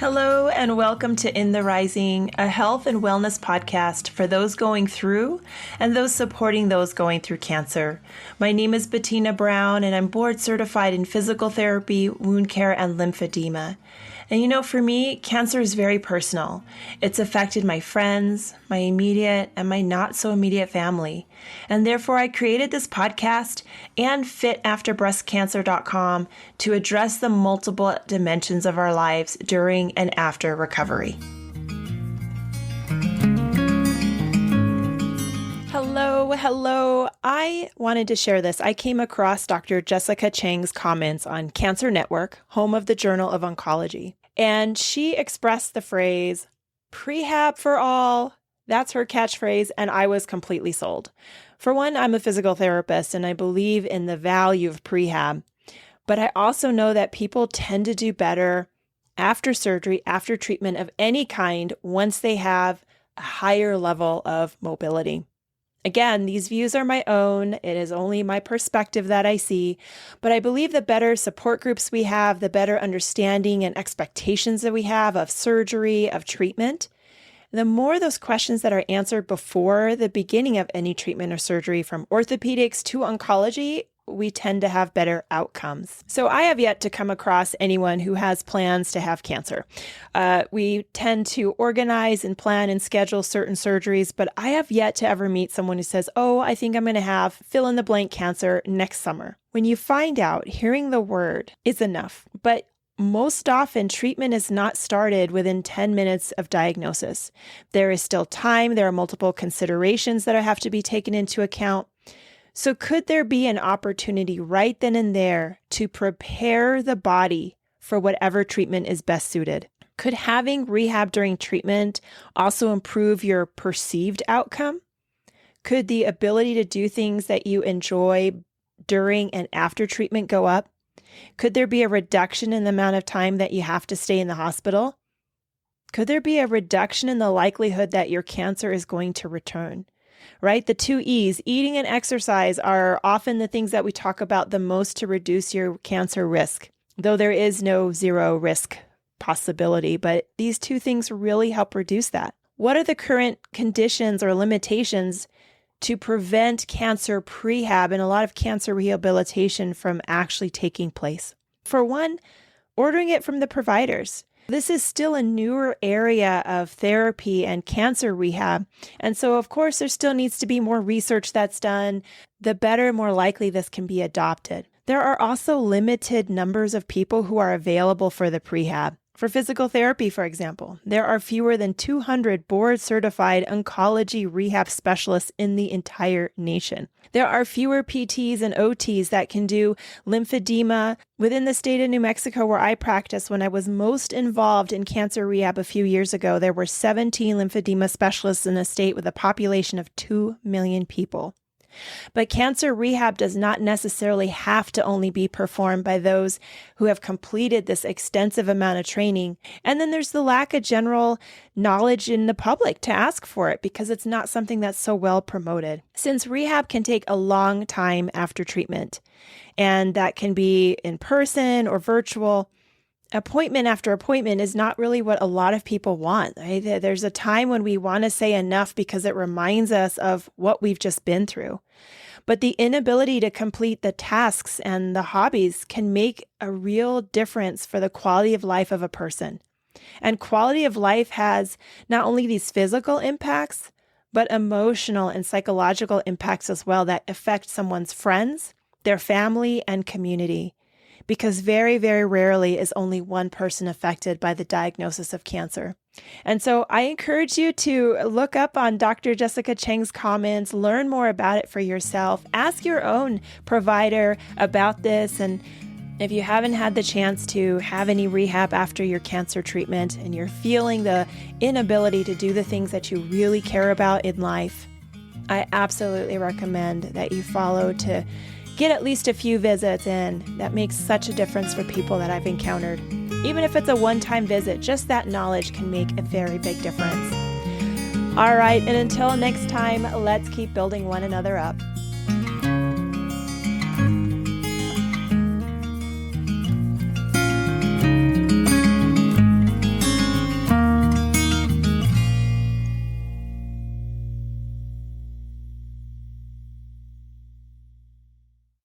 Hello and welcome to In the Rising, a health and wellness podcast for those going through and those supporting those going through cancer. My name is Bettina Brown and I'm board certified in physical therapy, wound care, and lymphedema. And for me, cancer is very personal. It's affected my friends, my immediate, and my not so immediate family. And therefore, I created this podcast and fitafterbreastcancer.com to address the multiple dimensions of our lives during and after recovery. Hello. I wanted to share this. I came across Dr. Jessica Chang's comments on Cancer Network, home of the Journal of Oncology. And she expressed the phrase, Prehab for all. That's her catchphrase, and I was completely sold. For one, I'm a physical therapist, and I believe in the value of prehab. But I also know that people tend to do better after surgery, after treatment of any kind, once they have a higher level of mobility. Again, these views are my own. It is only my perspective that I see, but I believe the better support groups we have, the better understanding and expectations that we have of surgery, of treatment, the more those questions that are answered before the beginning of any treatment or surgery, from orthopedics to oncology, we tend to have better outcomes. So I have yet to come across anyone who has plans to have cancer. We tend to organize and plan and schedule certain surgeries, but I have yet to ever meet someone who says, I think I'm going to have fill in the blank cancer next summer. When you find out, hearing the word is enough, but most often, treatment is not started within 10 minutes of diagnosis. There is still time. There are multiple considerations that have to be taken into account. So could there be an opportunity right then and there to prepare the body for whatever treatment is best suited? Could having rehab during treatment also improve your perceived outcome? Could the ability to do things that you enjoy during and after treatment go up? Could there be a reduction in the amount of time that you have to stay in the hospital? Could there be a reduction in the likelihood that your cancer is going to return? Right? The 2 E's, eating and exercise, are often the things that we talk about the most to reduce your cancer risk, though there is no zero risk possibility, but these two things really help reduce that. What are the current conditions or limitations to prevent cancer prehab and a lot of cancer rehabilitation from actually taking place? For one, ordering it from the providers. This is still a newer area of therapy and cancer rehab. And so, of course, there still needs to be more research that's done. The better, more likely this can be adopted. There are also limited numbers of people who are available for the prehab. For physical therapy, for example, there are fewer than 200 board-certified oncology rehab specialists in the entire nation. There are fewer PTs and OTs that can do lymphedema. Within the state of New Mexico, where I practiced, when I was most involved in cancer rehab a few years ago, there were 17 lymphedema specialists in the state with a population of 2 million people. But cancer rehab does not necessarily have to only be performed by those who have completed this extensive amount of training. And then there's the lack of general knowledge in the public to ask for it because it's not something that's so well promoted. Since rehab can take a long time after treatment, and that can be in person or virtual, appointment after appointment is not really what a lot of people want. Right? There's a time when we want to say enough because it reminds us of what we've just been through. But the inability to complete the tasks and the hobbies can make a real difference for the quality of life of a person. And quality of life has not only these physical impacts, but emotional and psychological impacts as well that affect someone's friends, their family, and community. Because very, very rarely is only one person affected by the diagnosis of cancer. And so I encourage you to look up on Dr. Jessica Chang's comments, learn more about it for yourself, ask your own provider about this. And if you haven't had the chance to have any rehab after your cancer treatment and you're feeling the inability to do the things that you really care about in life, I absolutely recommend that you follow to get at least a few visits in. That makes such a difference for people that I've encountered. Even if it's a one-time visit, just that knowledge can make a very big difference. All right, and until next time, let's keep building one another up.